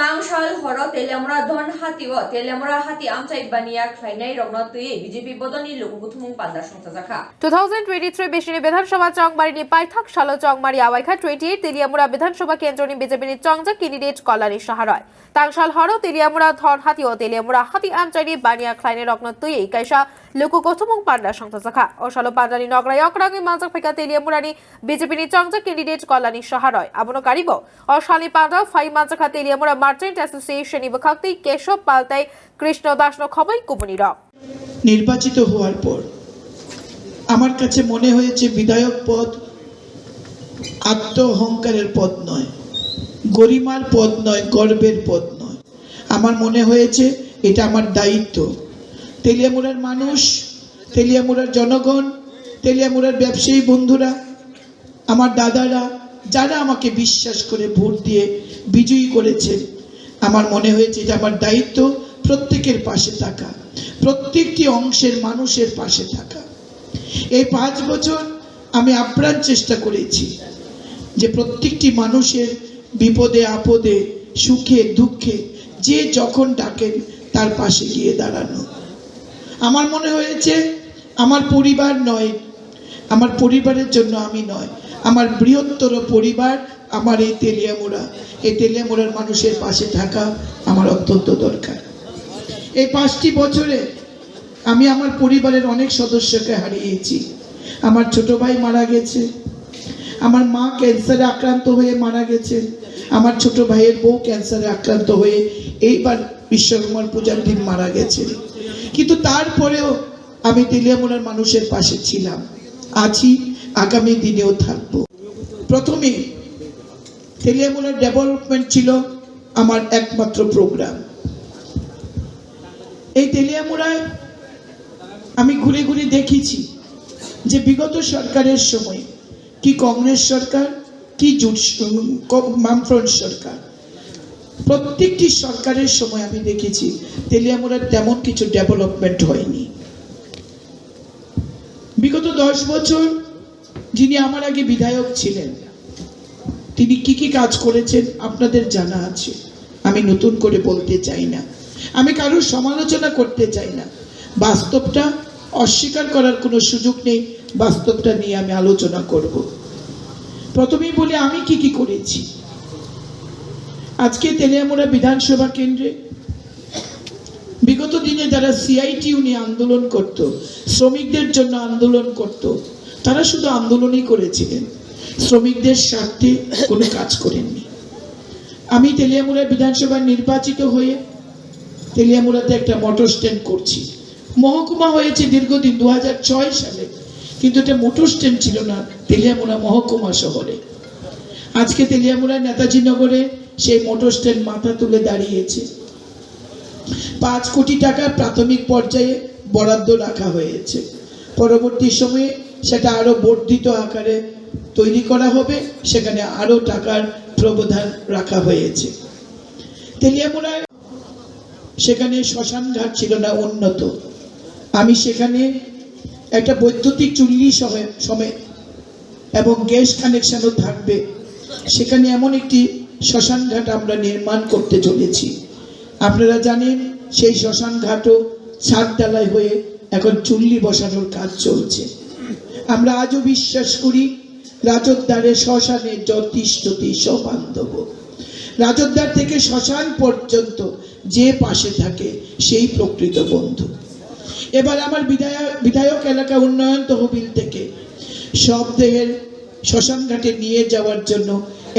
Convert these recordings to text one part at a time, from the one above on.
Tangsal horo Teliamura Dhan Hati o Teliamura Hati amchai baniya khlainai rokno tui BJP bodoni Luku Kuthwm Panda songchajaka 2023 বেশিনি বিধানসভা চংবারি নি পাইথাক সালো চংবারি আওয়াইখা 28 তেলিয়ামুরা বিধানসভা কেন্দ্রনি BJP নি চংজা candidate Kalyani সাহারয় তাংসাল হরো তেলিয়ামুরা ধন হাতি ও তেলিয়ামুরা হাতি আমচাইনি বানিয়া খ্লাইনে রকন তুই কাইসা লুকু কুথুম পান্ডা সংসদা ও সালো পান্ডানি নগরাই অকরাঙ্গি মালজাক ফেকা তেলিয়ামুরানি বিজেপি নি চংজা ক্যান্ডিডেট কল্যাণী সাহারয় আবনো কারিব ও শালি পান্ডা ফাই মালজাক তেলিয়ামুরা মার্চেন্ট অ্যাসোসিয়েশন ইবখাক্তি কেশব পালতাই কৃষ্ণ দাসনো খবই কুমনির নির্বাচিত হওয়ার পর আমার কাছে মনে হয়েছে বিধায়ক পদ আত্ম অহংকারের পদ নয়, গরিমার পদ নয়, গর্বের পদ নয়। আমার মনে হয়েছে এটা আমার দায়িত্ব। তেলিয়ামুরার মানুষ, তেলিয়ামুরার জনগণ, তেলিয়ামুরার ব্যবসায়ী বন্ধুরা, আমার দাদারা যারা আমাকে বিশ্বাস করে ভোট দিয়ে বিজয়ী করেছে, আমার মনে হয়েছে এটা আমার দায়িত্ব প্রত্যেকের পাশে থাকা, প্রত্যেকটি অংশের মানুষের পাশে থাকা। এই 5 বছর আমি আপ্রাণ চেষ্টা করেছি যে প্রত্যেকটি মানুষের বিপদে আপদে সুখে দুঃখে যে যখন ডাকেন তার পাশে গিয়ে দাঁড়ানো। আমার মনে হয়েছে আমার পরিবার নয়, আমার পরিবারের জন্য আমি নয়, আমার বৃহত্তর পরিবার, আমার এই তেলিয়ামুরা, এই তেলিয়ামুরার মানুষের পাশে থাকা আমার অত্যন্ত দরকার। এই 5টি বছরে আমি আমার পরিবারের অনেক সদস্যকে হারিয়েছি। আমার ছোট ভাই মারা গেছে, আমার মা ক্যান্সারে আক্রান্ত হয়ে মারা গেছে, আমার ছোট ভাইয়ের বউ ক্যান্সারে আক্রান্ত হয়ে এইবার বিশ্বকর্মার পূজার দিন মারা গেছে। কিন্তু তারপরেও আমি তেলিয়ামুরার মানুষের পাশে ছিলাম, আছি, আগামী দিনেও থাকব। প্রথমে তেলিয়ামুরার ডেভেলপমেন্ট ছিল আমার একমাত্র প্রোগ্রাম। এই তেলিয়ামুরায় আমি ঘুরে ঘুরে দেখেছি যে বিগত সরকারের সময় কি কংগ্রেস সরকার কি বামফ্রন্ট সরকার, প্রত্যেকটি সরকারের সময় আমি দেখেছি তেলিয়ামুরার তেমন কিছু ডেভেলপমেন্ট হয়নি। বিগত 10 বছর যিনি আমার আগে বিধায়ক ছিলেন তিনি কি কাজ করেছেন আপনাদের জানা আছে, আমি নতুন করে বলতে চাই না, আমি কারোর সমালোচনা করতে চাই না। বাস্তবটা অস্বীকার করার কোনো সুযোগ নেই, বাস্তবটা নিয়ে আমি আলোচনা করব। প্রথমেই বলি আমি কি করেছি। আজকে তেলিয়ামুরা বিধানসভা কেন্দ্রে বিগত দিনে যারা সিআইটিউ নিয়ে আন্দোলন করত, শ্রমিকদের জন্য আন্দোলন করত, তারা শুধু আন্দোলনই করেছিলেন, শ্রমিকদের স্বার্থে কোনো কাজ করেননি। আমি তেলিয়ামুরা বিধানসভা নির্বাচিত হয়ে তেলিয়ামুরাতে একটা মোটর স্ট্যান্ড করছি। মহকুমা হয়েছে দীর্ঘদিন 2006 সালে, কিন্তু এটা মোটর স্ট্যান্ড ছিল না তেলিয়ামুরা মহকুমা শহরে। আজকে তেলিয়ামুরা নেতাজি নগরে সেই মোটর স্ট্যান্ড মাথা তুলে দাঁড়িয়েছে। 5 কোটি টাকা প্রাথমিক পর্যায়ে বরাদ্দ রাখা হয়েছে, পরবর্তী সময়ে সেটা আরো বর্ধিত আকারে তৈরি করা হবে, সেখানে আরো টাকার প্রবধান রাখা হয়েছে। তেলিয়ামুরায় সেখানে শ্মশান ঘাট ছিল না উন্নত, আমি সেখানে একটা বৈদ্যুতিক চুল্লি সমেত এবং গ্যাস কানেকশনও থাকবে, সেখানে এমন একটি শ্মশান ঘাট আমরা নির্মাণ করতে চলেছি। আপনারা জানেন সেই শ্মশান ঘাটও ছাদ ঢালাই হয়ে এখন চুল্লি বসানোর কাজ চলছে। আমরা আজও বিশ্বাস করি রাজদ্বারে শ্মশানে জ্যোতিষ্ঠতি সবান্ধব, রাজদ্বার থেকে শ্মশান পর্যন্ত যে পাশে থাকে সেই প্রকৃত বন্ধু। এবার আমার বিধায়ক এলাকা উন্নয়ন তহবিল থেকে শবদেহের শ্মশান ঘাটে নিয়ে যাওয়ার জন্য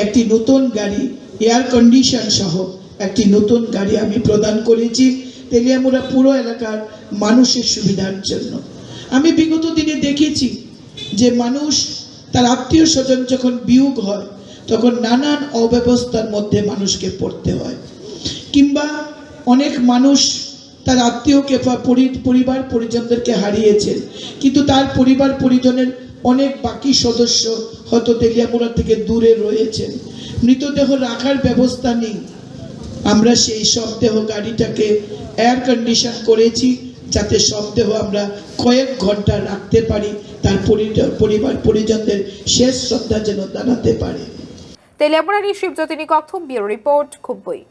একটি নতুন গাড়ি, এয়ার কন্ডিশন সহ একটি নতুন গাড়ি আমি প্রদান করেছি তেলিয়ামুরা পুরো এলাকার মানুষের সুবিধার জন্য। আমি বিগত দিনে দেখেছি যে মানুষ তার আত্মীয় স্বজন যখন বিয়োগ হয় তখন নানান অব্যবস্থার মধ্যে মানুষকে পড়তে হয়, কিংবা অনেক মানুষ তার আত্মীয়কে পরিবার পরিজনদেরকে হারিয়েছেন, কিন্তু তার পরিবার পরিজনের অনেক বাকি সদস্য হয়তো তেলিয়ামুরা থেকে দূরে রয়েছেন, মৃতদেহ রাখার ব্যবস্থা নেই। আমরা সেই শবদেহ গাড়িটাকে এয়ার কন্ডিশন করেছি যাতে শবদেহ আমরা কয়েক ঘন্টা রাখতে পারি, তার পরিবার পরিজনদের শেষ শ্রদ্ধা যেন জানাতে পারে। তেলিয়ামুরা শিবজ্যোতিনী কক্থম ব্যুরো রিপোর্ট খুম্পুই।